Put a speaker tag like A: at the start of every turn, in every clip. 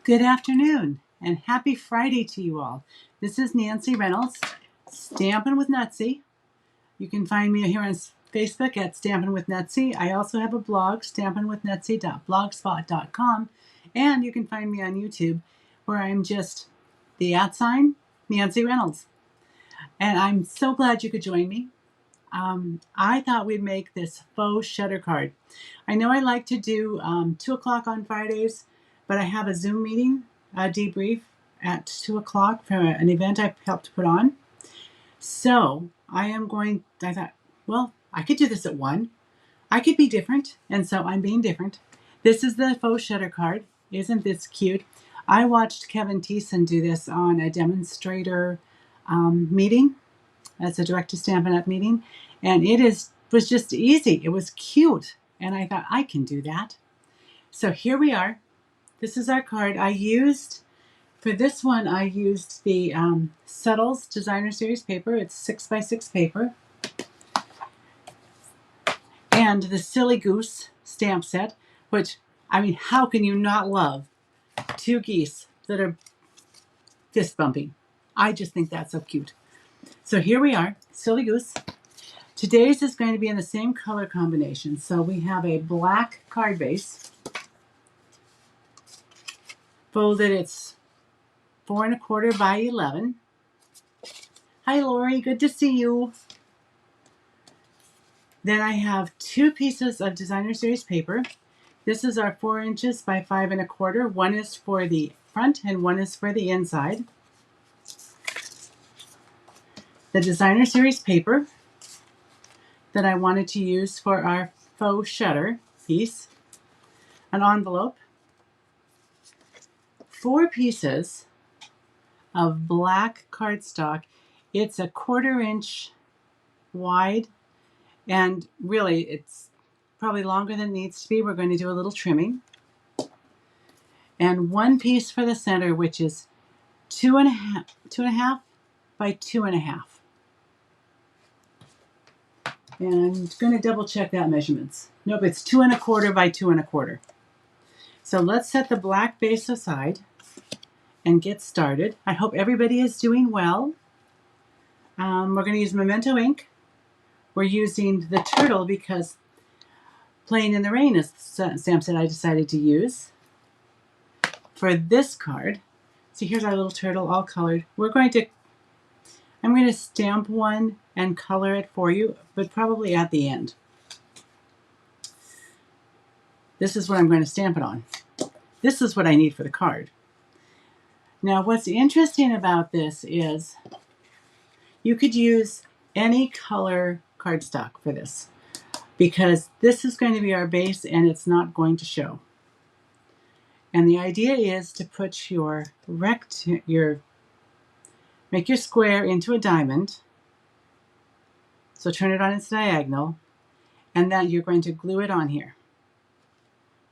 A: Good afternoon and happy Friday to you all. This is Nancy Reynolds, Stampin' with Nutsy. You can find me here on Facebook at Stampin' with Nutsy. I also have a blog, stampinwithnutsy.blogspot.com, and you can find me on YouTube where I'm just the @ Nancy Reynolds. And I'm so glad you could join me. I thought we'd make this faux shutter card. I know I like to do 2 o'clock on Fridays, but I have a Zoom meeting, a debrief at 2 o'clock for an event I helped put on. So I thought, well, I could do this at 1. I could be different, and so I'm being different. This is the faux shutter card. Isn't this cute? I watched Kevin Thiessen do this on a demonstrator meeting. That's a direct to Stampin' Up meeting, and was just easy. It was cute, and I thought I can do that. So here we are. This is our card. For this one, I used the Subtles Designer Series paper. It's 6x6 paper, and the Silly Goose stamp set. Which, I mean, how can you not love 2 geese that are fist bumping? I just think that's so cute. So here we are, Silly Goose. Today's is going to be in the same color combination. So we have a black card base. Folded, it's 4 1/4 by 11. Hi Lori, good to see you. Then I have 2 pieces of Designer Series paper. This is our 4 inches by 5 1/4. One is for the front and one is for the inside. The Designer Series paper that I wanted to use for our faux shutter piece. An envelope. 4 pieces of black cardstock. It's a 1/4 inch wide, and really it's probably longer than it needs to be. We're going to do a little trimming. And 1 piece for the center, which is 2 1/2 by 2 1/2. And I'm going to double check that measurements. Nope, it's 2 1/4 by 2 1/4. So let's set the black base aside and get started. I hope everybody is doing well. We're going to use Memento ink. We're using the turtle because Playing in the Rain is the stamp set I decided to use for this card. So here's our little turtle all colored. I'm going to stamp one and color it for you, but probably at the end. This is what I'm going to stamp it on. This is what I need for the card. Now, what's interesting about this is you could use any color cardstock for this because this is going to be our base and it's not going to show. And the idea is to put make your square into a diamond. So turn it on its diagonal, and then you're going to glue it on here.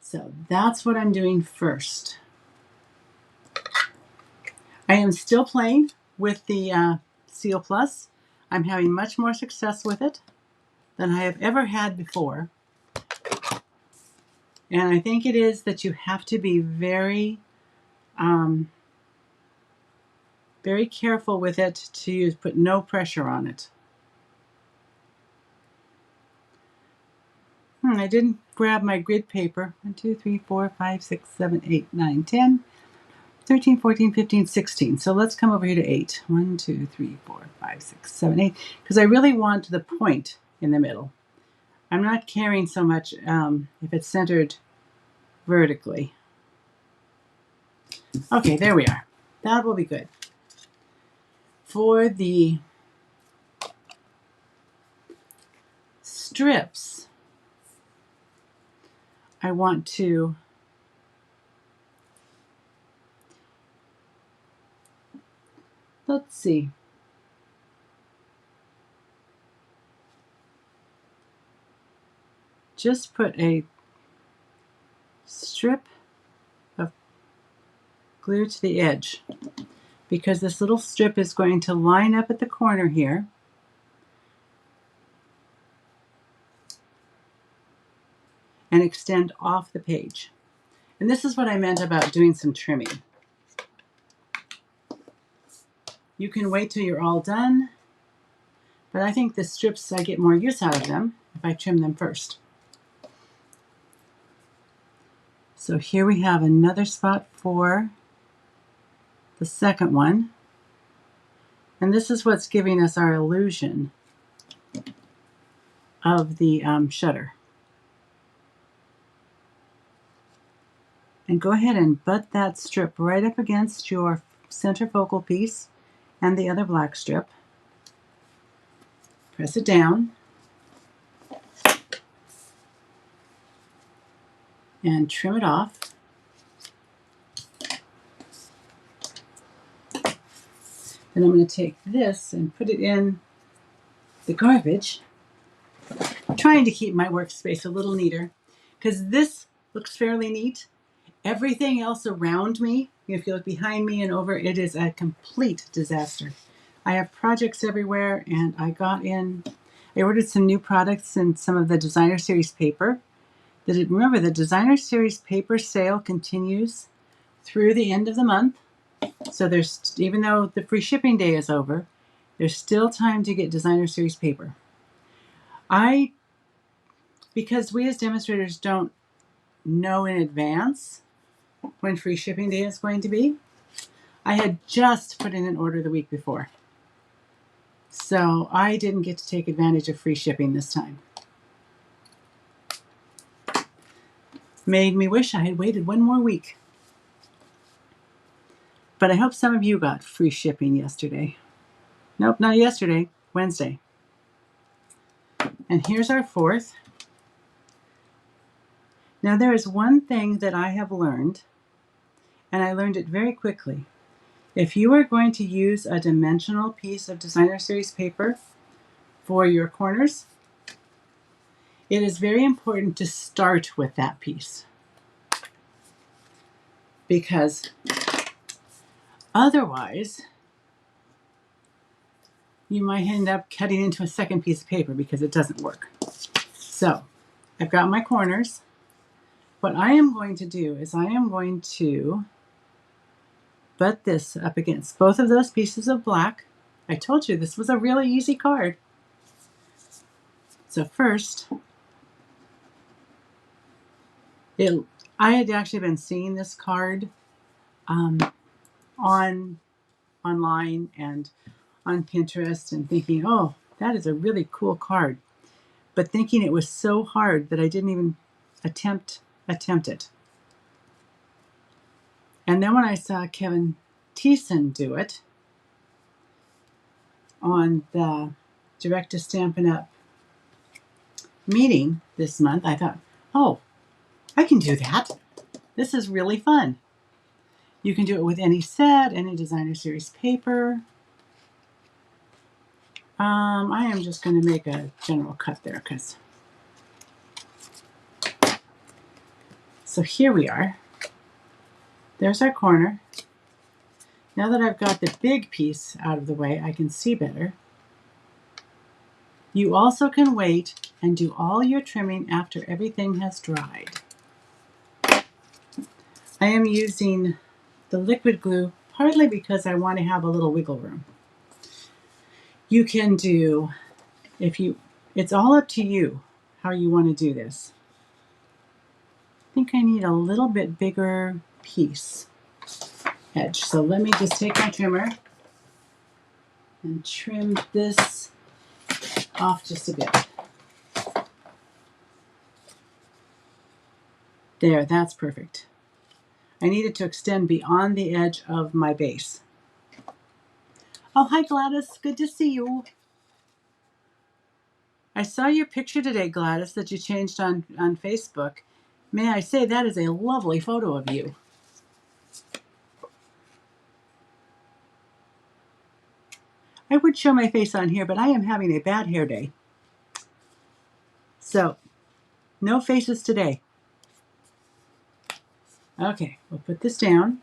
A: So that's what I'm doing first. I am still playing with the Seal Plus. I'm having much more success with it than I have ever had before. And I think it is that you have to be very, very careful with it to put no pressure on it. I didn't grab my grid paper. 1, 2, 3, 4, 5, 6, 7, 8, 9, 10, 13, 14, 15, 16. So let's come over here to 8. 1, 2, 3, 4, 5, 6, 7, 8. Because I really want the point in the middle. I'm not caring so much if it's centered vertically. Okay, there we are. That will be good. For the strips, I want to let's see. Just put a strip of glue to the edge because this little strip is going to line up at the corner here. And extend off the page. And this is what I meant about doing some trimming. You can wait till you're all done, but I think the strips, I get more use out of them if I trim them first. So here we have another spot for the second one. And this is what's giving us our illusion of the shutter. And go ahead and butt that strip right up against your center focal piece and the other black strip. Press it down. And trim it off. Then I'm going to take this and put it in the garbage. I'm trying to keep my workspace a little neater because this looks fairly neat. Everything else around me, if you look behind me and over, it is a complete disaster. I have projects everywhere, and I ordered some new products and some of the Designer Series paper. Remember, the Designer Series paper sale continues through the end of the month. So even though the free shipping day is over, there's still time to get Designer Series paper. Because we as demonstrators don't know in advance when free shipping day is going to be, I had just put in an order the week before. So I didn't get to take advantage of free shipping this time. Made me wish I had waited one more week. But I hope some of you got free shipping yesterday. Nope, not yesterday, Wednesday. And here's our fourth. Now there is one thing that I have learned, and I learned it very quickly. If you are going to use a dimensional piece of Designer Series paper for your corners, it is very important to start with that piece. Because otherwise, you might end up cutting into a second piece of paper because it doesn't work. So, I've got my corners. What I am going to do is I am going to butt this up against both of those pieces of black. I told you this was a really easy card. So first, I had actually been seeing this card online and on Pinterest and thinking, oh, that is a really cool card. But thinking it was so hard that I didn't even attempt it. And then when I saw Kevin Thiessen do it on the Direct to Stampin' Up! Meeting this month, I thought, oh, I can do that. This is really fun. You can do it with any set, any Designer Series paper. I am just going to make a general cut there so here we are. There's our corner. Now that I've got the big piece out of the way, I can see better. You also can wait and do all your trimming after everything has dried. I am using the liquid glue partly because I want to have a little wiggle room. You can do, it's all up to you how you want to do this. I think I need a little bit bigger piece edge. So let me just take my trimmer and trim this off just a bit. There, that's perfect. I need it to extend beyond the edge of my base. Oh, hi Gladys, good to see you. I saw your picture today, Gladys, that you changed on Facebook. May I say that is a lovely photo of you. I would show my face on here, but I am having a bad hair day. So, no faces today. Okay, we'll put this down.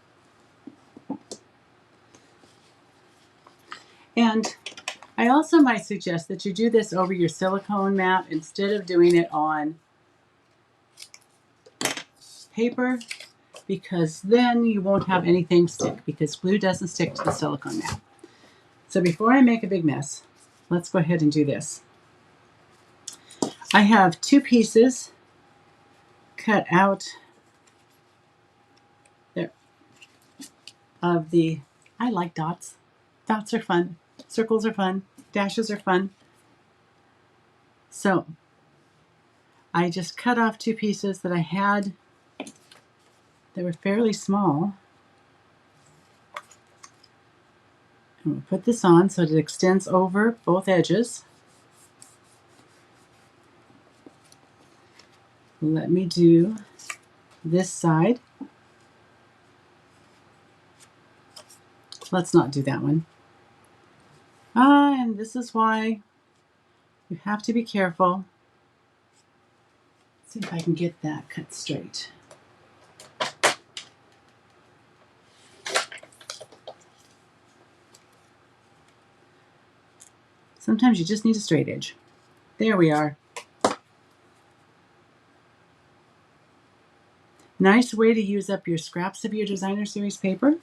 A: And I also might suggest that you do this over your silicone mat instead of doing it on paper, because then you won't have anything stick, because glue doesn't stick to the silicone mat. So before I make a big mess, let's go ahead and do this. I have 2 pieces cut out there of the, I like dots. Dots are fun. Circles are fun. Dashes are fun. So I just cut off 2 pieces that I had that were fairly small. And we'll put this on so that it extends over both edges. Let me do this side. Let's not do that one. And this is why you have to be careful. Let's see if I can get that cut straight. Sometimes you just need a straight edge. There we are. Nice way to use up your scraps of your designer series paper.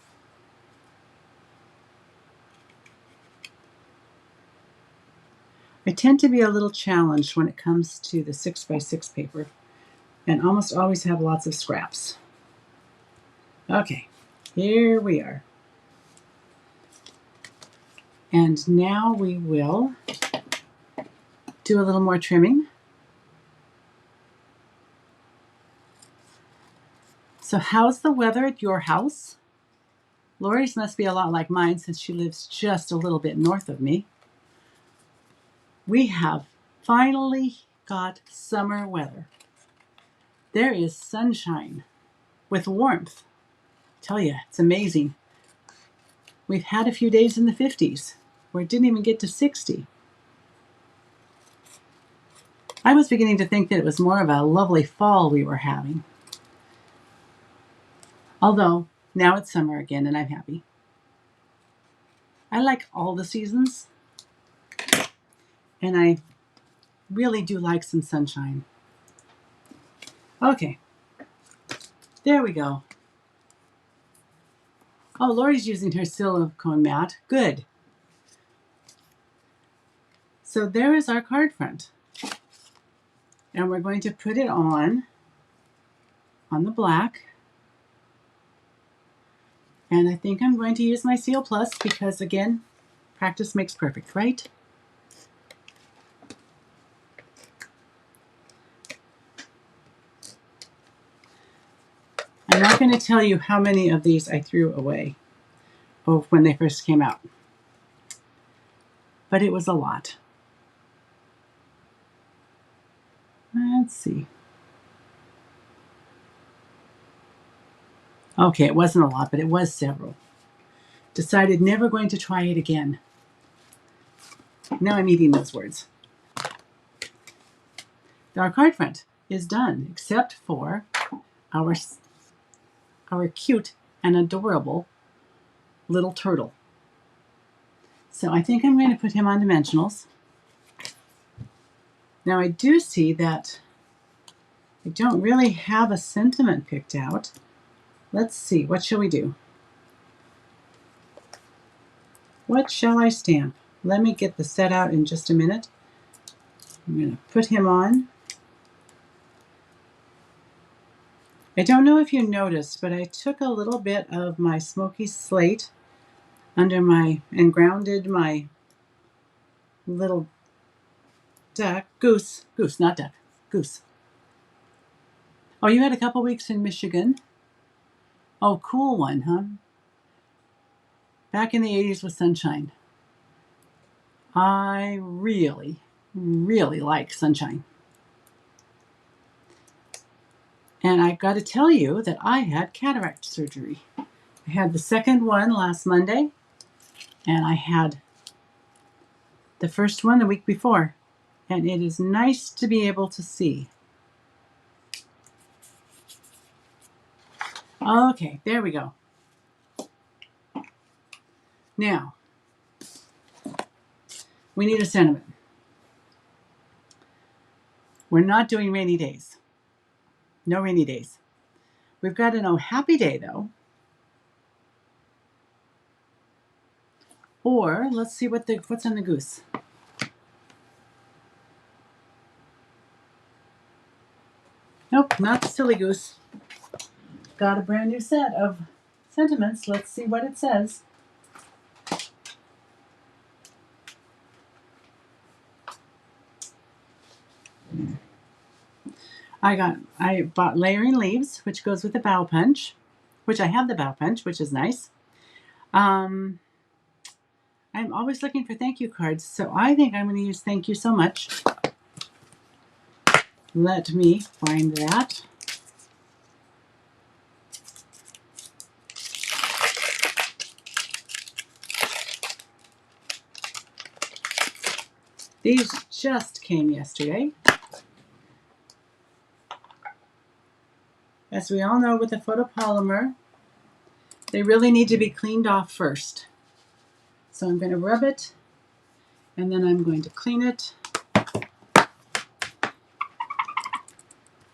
A: I tend to be a little challenged when it comes to the 6x6 paper and almost always have lots of scraps. Okay, here we are. And now we will do a little more trimming. So how's the weather at your house? Lori's must be a lot like mine since she lives just a little bit north of me. We have finally got summer weather. There is sunshine with warmth. Tell you, it's amazing. We've had a few days in the 50s where it didn't even get to 60. I was beginning to think that it was more of a lovely fall we were having. Although, now it's summer again and I'm happy. I like all the seasons. And I really do like some sunshine. Okay. There we go. Oh, Lori's using her silicone mat. Good. So there is our card front. And we're going to put it on the black. And I think I'm going to use my Seal Plus because, again, practice makes perfect, right? I'm not going to tell you how many of these I threw away when they first came out. But it was a lot. Let's see. Okay, it wasn't a lot, but it was several. Decided never going to try it again. Now I'm eating those words. Our card front is done, except for our cute and adorable little turtle. So I think I'm going to put him on dimensionals. Now I do see that I don't really have a sentiment picked out. Let's see, what shall we do? What shall I stamp? Let me get the set out in just a minute. I'm going to put him on. I don't know if you noticed, but I took a little bit of my smoky slate and grounded my little goose. Oh, you had a couple weeks in Michigan? Oh, cool one, huh? Back in the 80s with sunshine. I really, really like sunshine. And I got to tell you that I had cataract surgery. I had the second one last Monday, and I had the first one the week before. And it is nice to be able to see. Okay, there we go. Now, we need a sentiment. We're not doing rainy days. No rainy days. We've got an oh happy day, though. Or let's see what's on the goose. Nope, not the silly goose. Got a brand new set of sentiments. Let's see what it says. I bought layering leaves, which goes with the bow punch, which I have the bow punch, which is nice. I'm always looking for thank you cards, so I think I'm going to use thank you so much. Let me find that. These just came yesterday. As we all know, with the photopolymer, they really need to be cleaned off first. So I'm going to rub it, and then I'm going to clean it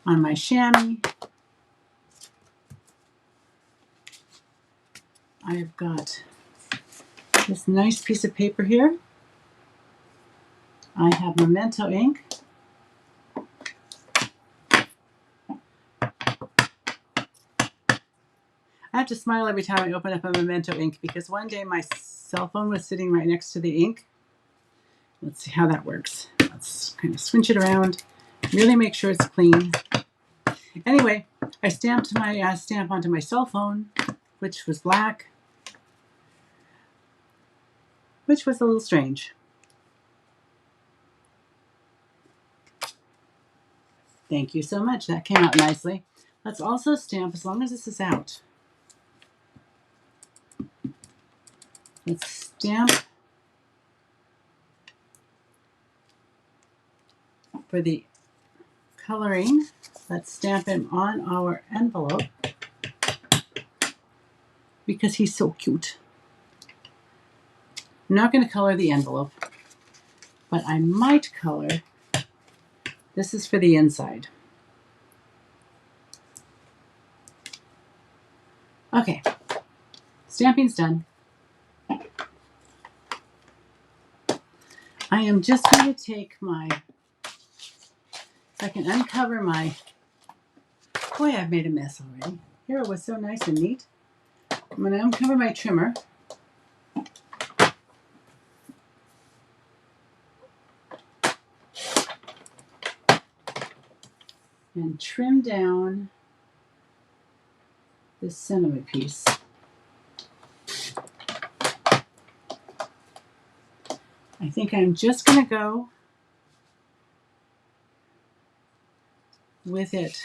A: on my chamois. I've got this nice piece of paper here. I have Memento ink. I have to smile every time I open up a Memento ink because one day my cell phone was sitting right next to the ink. Let's see how that works. Let's kind of swinch it around, really make sure it's clean. Anyway, I stamped my stamp onto my cell phone, which was black, which was a little strange. Thank you so much. That came out nicely. Let's also stamp as long as this is out. Let's stamp for the coloring. Let's stamp him on our envelope because he's so cute. I'm not going to color the envelope, but I might color. This is for the inside. Okay, stamping's done. I am just going to take my, if I can uncover my, boy, I've made a mess already. Here it was so nice and neat. I'm going to uncover my trimmer. And trim down this sentiment piece. I think I'm just going to go with it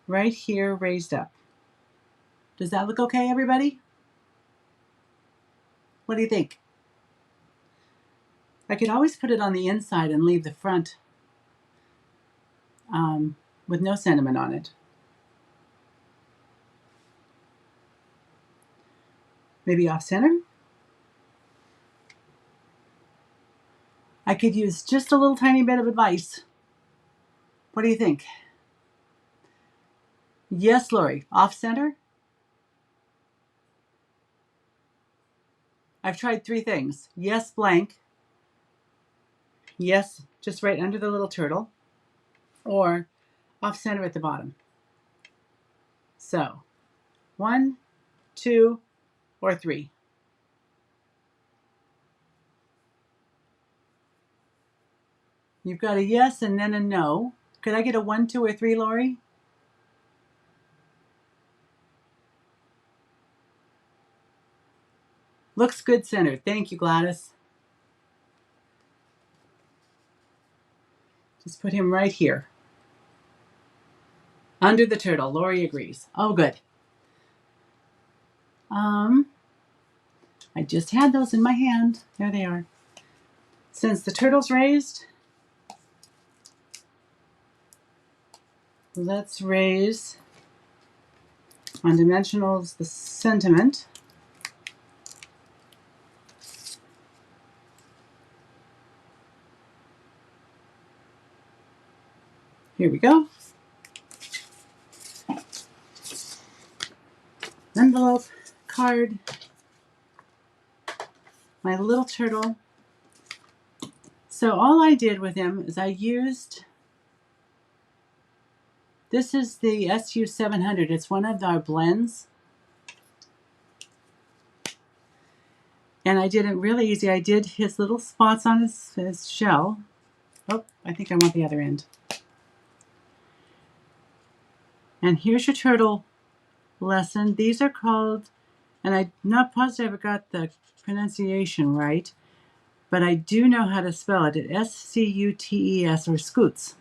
A: right here raised up. Does that look okay, everybody? What do you think? I could always put it on the inside and leave the front with no sentiment on it. Maybe off center. I could use just a little tiny bit of advice. What do you think? Yes, Lori, off center. I've tried 3 things. Yes, blank. Yes, just right under the little turtle. Or off center at the bottom. So, 1, 2, or 3. You've got a yes and then a no. Could I get a 1, 2, or 3, Lori? Looks good centered. Thank you, Gladys. Just put him right here. Under the turtle. Lori agrees. Oh, good. I just had those in my hand. There they are. Since the turtle's raised, let's raise on dimensionals the sentiment. Here we go. Envelope, card, my little turtle. So all I did with him is I used, this is the SU 700. It's one of our blends. And I did it really easy. I did his little spots on his shell. Oh, I think I want the other end. And here's your turtle lesson. These are called, and I'm not positive I got the pronunciation right, but I do know how to spell it. It's S-C-U-T-E-S, or scoots.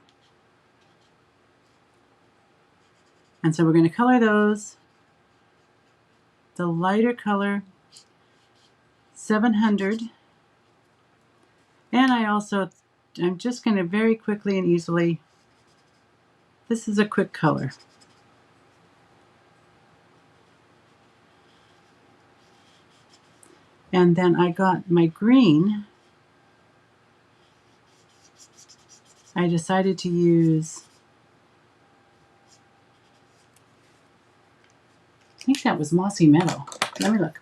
A: And so we're going to color those. The lighter color, 700. And I'm just going to very quickly and easily, this is a quick color. And then I got my green. I decided to use, I think that was Mossy Meadow. Let me look.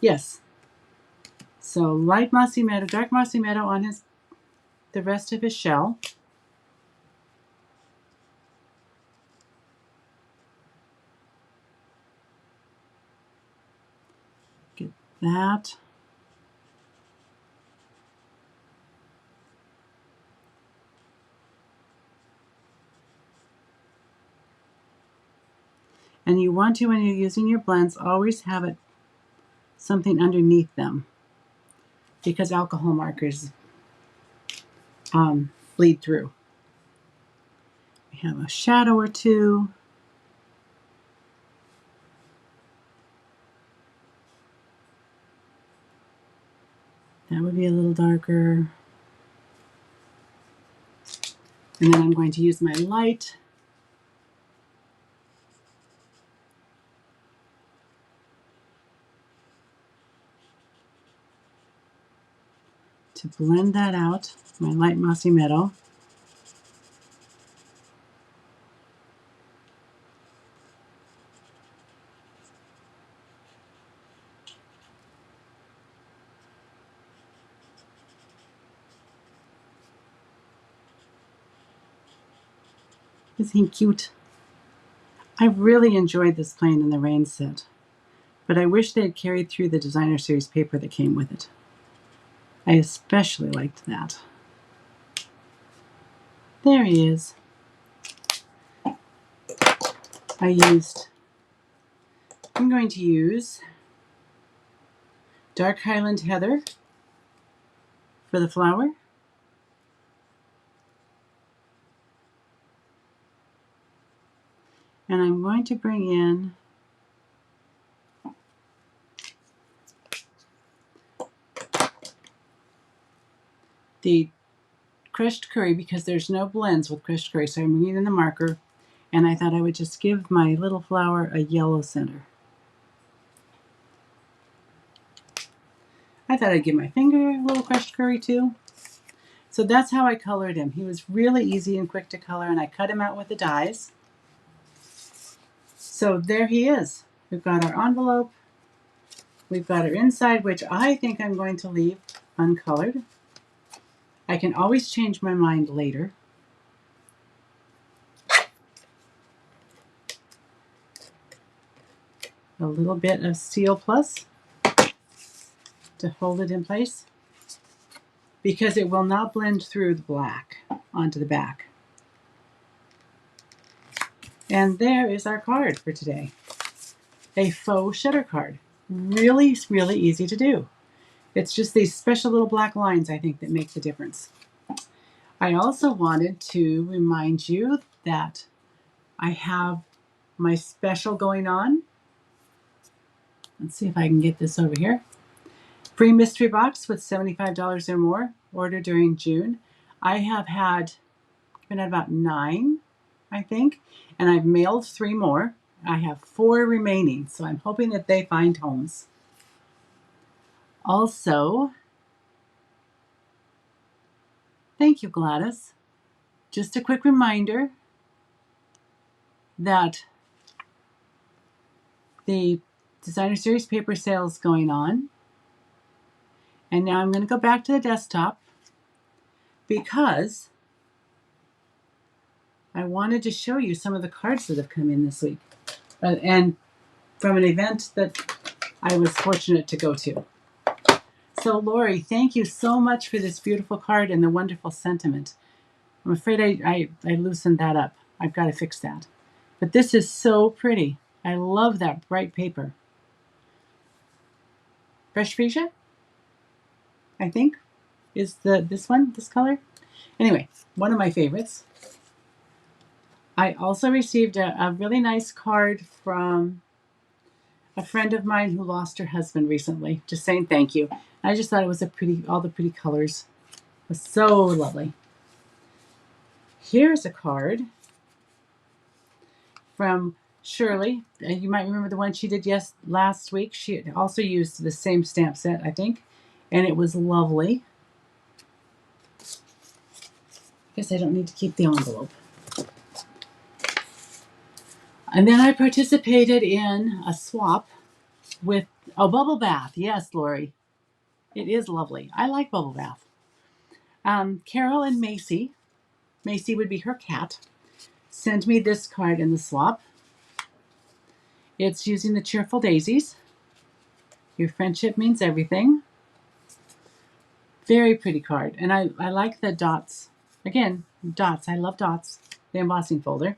A: Yes. So light Mossy Meadow, dark Mossy Meadow on the rest of his shell. Get that. And you want to, when you're using your blends, always have it something underneath them, because alcohol markers bleed through. We have a shadow or two. That would be a little darker. And then I'm going to use my light. To blend that out, my light Mossy Meadow. Isn't he cute? I really enjoyed this Playing in the Rain set, but I wish they had carried through the designer series paper that came with it. I especially liked that. There he is. I'm going to use Dark Highland Heather for the flower. And I'm going to bring in the crushed curry, because there's no blends with crushed curry, so I'm bringing in the marker, and I thought I would just give my little flower a yellow center. I thought I'd give my finger a little crushed curry too. So that's how I colored him. He was really easy and quick to color, and I cut him out with the dies. So there he is. We've got our envelope. We've got our inside, which I think I'm going to leave uncolored. I can always change my mind later. A little bit of Steel Plus to hold it in place, because it will not blend through the black onto the back. And there is our card for today. A faux shutter card. Really, really easy to do. It's just these special little black lines, I think, that make the difference. I also wanted to remind you that I have my special going on. Let's see if I can get this over here. Free mystery box with $75 or more. Order during June. I have been at about 9, I think, and I've mailed 3 more. I have 4 remaining, so I'm hoping that they find homes. Also, thank you, Gladys. Just a quick reminder that the designer series paper sales going on. And now I'm going to go back to the desktop because I wanted to show you some of the cards that have come in this week. And from an event that I was fortunate to go to. So Lori, thank you so much for this beautiful card and the wonderful sentiment. I'm afraid I loosened that up. I've got to fix that. But this is so pretty. I love that bright paper. Fresh Fuchsia, I think, is this color. Anyway, one of my favorites. I also received a really nice card from a friend of mine who lost her husband recently, just saying thank you. I just thought it was all the pretty colors. It was so lovely. Here's a card from Shirley. You might remember the one she did last week. She also used the same stamp set, I think, and it was lovely. I guess I don't need to keep the envelope. And then I participated in a swap with a bubble bath. Yes, Lori, it is lovely. I like bubble bath. Carol and Macy would be her cat, sent me this card in the swap. It's using the Cheerful Daisies. Your friendship means everything. Very pretty card. And I like the dots. Again, dots. I love dots. The embossing folder.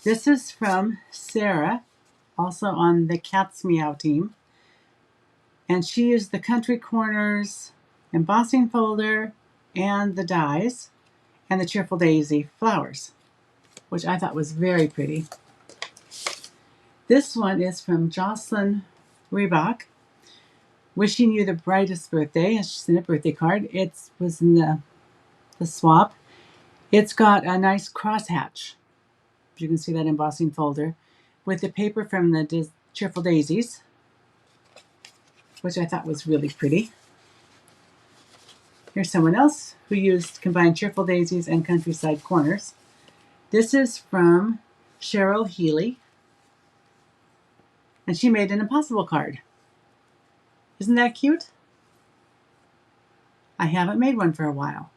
A: This is from Sarah, also on the Cat's Meow team. And she used the Country Corners embossing folder and the dies and the Cheerful Daisy flowers, which I thought was very pretty. This one is from Jocelyn Reebok, wishing you the brightest birthday. And she sent a birthday card. It was in the swap. It's got a nice crosshatch. You can see that embossing folder with the paper from the Cheerful Daisies, which I thought was really pretty. Here's someone else who combined Cheerful Daisies and Countryside Corners. This is from Cheryl Healy, and she made an impossible card. Isn't that cute? I haven't made one for a while.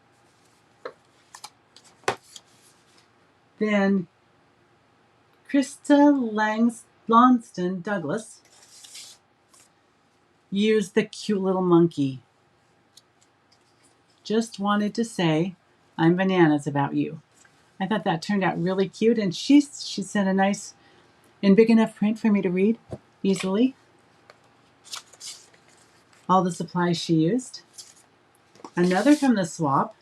A: Then Krista Longston Douglas used the cute little monkey. Just wanted to say, I'm bananas about you. I thought that turned out really cute, and she sent a nice and big enough print for me to read easily. All the supplies she used. Another from the swap.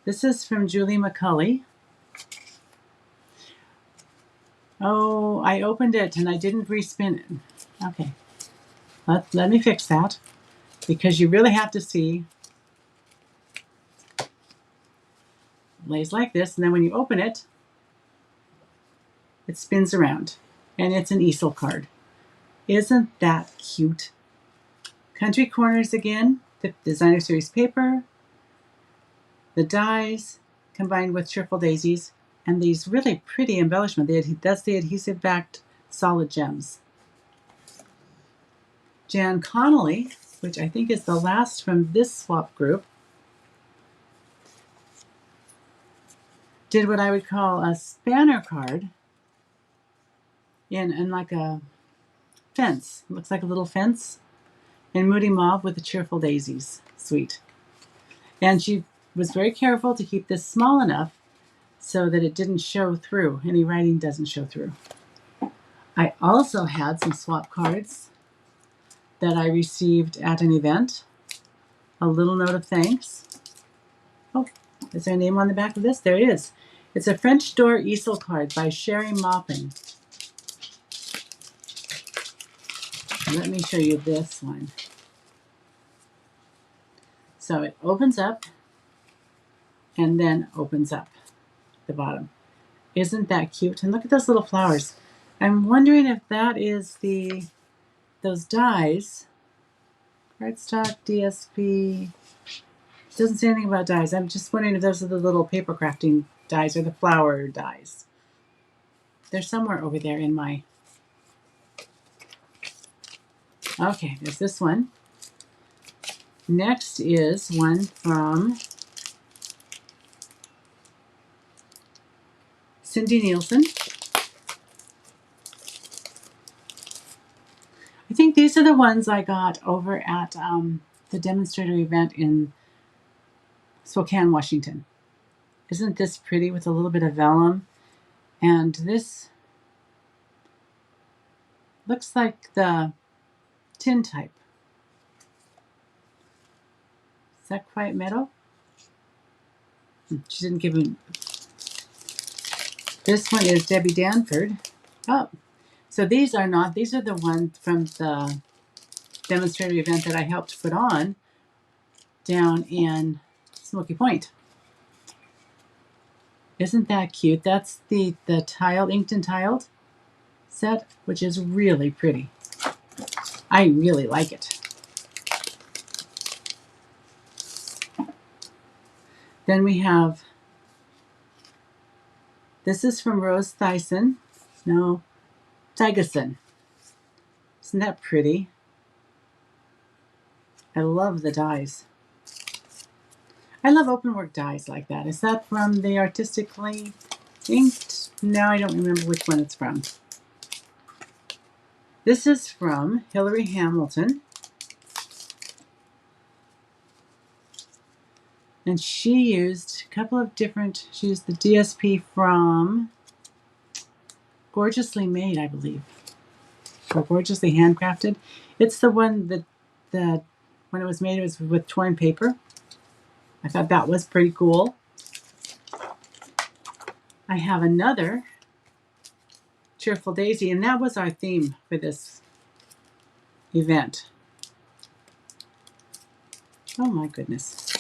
A: This is from Julie McCulley. Oh, I opened it and I didn't respin it. Okay. Let me fix that, because you really have to see. It lays like this, and then when you open it, it spins around, and it's an easel card. Isn't that cute? Country Corners again, the designer series paper, the dies combined with Cheerful Daisies, and these really pretty embellishment. That's the adhesive backed solid gems. Jan Connolly, which I think is the last from this swap group, did what I would call a spanner card in like a fence. It looks like a little fence in Moody Mauve with the Cheerful Daisies. Sweet. And she was very careful to keep this small enough so that it didn't show through. Any writing doesn't show through. I also had some swap cards that I received at an event. A little note of thanks. Oh, is there a name on the back of this? There it is. It's a French door easel card by Sherry Maupin. Let me show you this one. So it opens up and then opens up the bottom. Isn't that cute? And look at those little flowers. I'm wondering if that is those dies. Cardstock, DSP. It doesn't say anything about dies. I'm just wondering if those are the little paper crafting dies or the flower dies. They're somewhere over there in my... Okay, there's this one. Next is one from Cindy Nielsen. I think these are the ones I got over at the demonstrator event in Spokane, Washington. Isn't this pretty with a little bit of vellum? And this looks like the tin type. Is that quiet metal? She didn't give me... This one is Debbie Danford. Oh, so these are not, these are the ones from the demonstrator event that I helped put on down in Smoky Point. Isn't that cute? That's the tiled, inked and tiled set, which is really pretty. I really like it. Then we have, this is from Rose Thyssen. No, Tygeson. Isn't that pretty? I love the dies. I love open work dies like that. Is that from the Artistically Inked? No, I don't remember which one it's from. This is from Hillary Hamilton. And she used a couple of different, she used the DSP from Gorgeously Made, I believe. Or Gorgeously Handcrafted. It's the one that when it was made, it was with torn paper. I thought that was pretty cool. I have another Cheerful Daisy, and that was our theme for this event. Oh my goodness.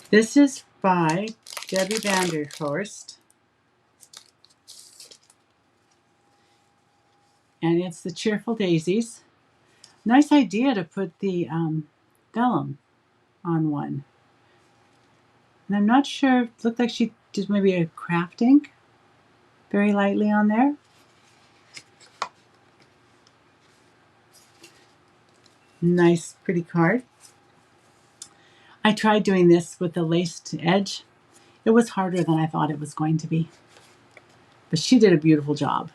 A: This is by Debbie Vanderhorst. And it's the Cheerful Daisies. Nice idea to put the vellum on one. And I'm not sure, it looked like she did maybe a craft ink very lightly on there. Nice, pretty card. I tried doing this with the laced edge. It was harder than I thought it was going to be. But she did a beautiful job.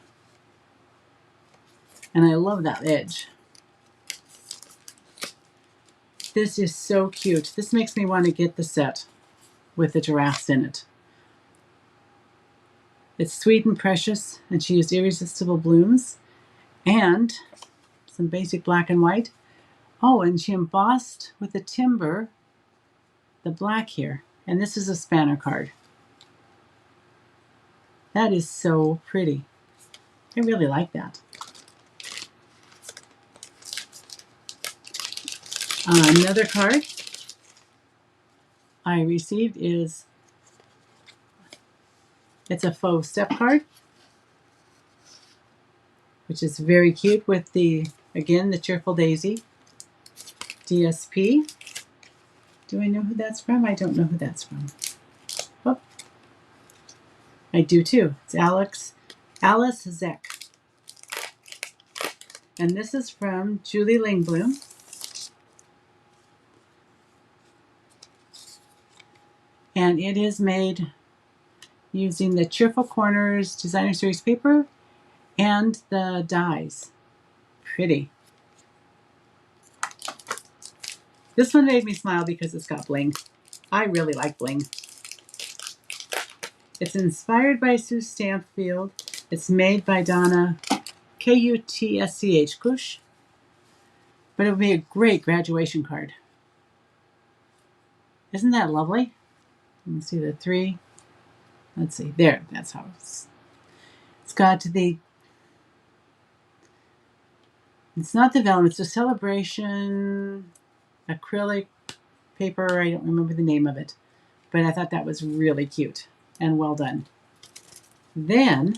A: And I love that edge. This is so cute. This makes me want to get the set with the giraffes in it. It's sweet and precious, and she used irresistible blooms and some basic black and white. Oh, and she embossed with the timber the black here. And this is a spanner card. That is so pretty. I really like that. Another card I received is, it's a faux step card, which is very cute with the, again, the Cheerful Daisy DSP. Do I know who that's from? I don't know who that's from. Oh, I do too. It's Alice Zeck. And this is from Julie Lingbloom. And it is made using the Cheerful Corners Designer Series paper and the dies. Pretty. This one made me smile because it's got bling. I really like bling. It's inspired by Sue Stanfield. It's made by Donna Kutsch, Kush. But it would be a great graduation card. Isn't that lovely? Let's see the three. Let's see. There, that's how it's got the, it's not the vellum, it's a celebration acrylic paper. I don't remember the name of it, but I thought that was really cute and well done. Then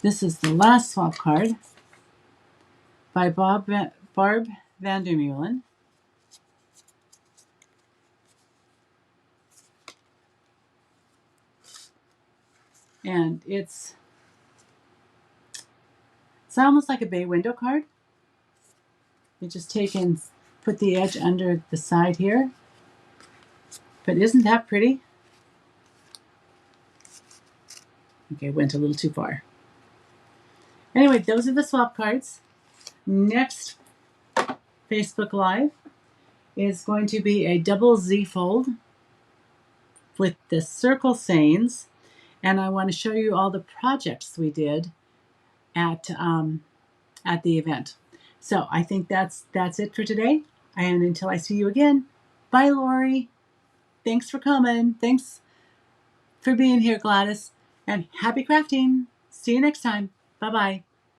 A: this is the last swap card by Barb Vandermeulen. And it's almost like a bay window card. You just take and put the edge under the side here. But isn't that pretty? Okay, went a little too far. Anyway, those are the swap cards. Next Facebook Live is going to be a double Z fold with the circle sayings. And I want to show you all the projects we did at the event. So I think that's it for today. And until I see you again, bye, Lori. Thanks for coming. Thanks for being here, Gladys. And happy crafting. See you next time. Bye-bye.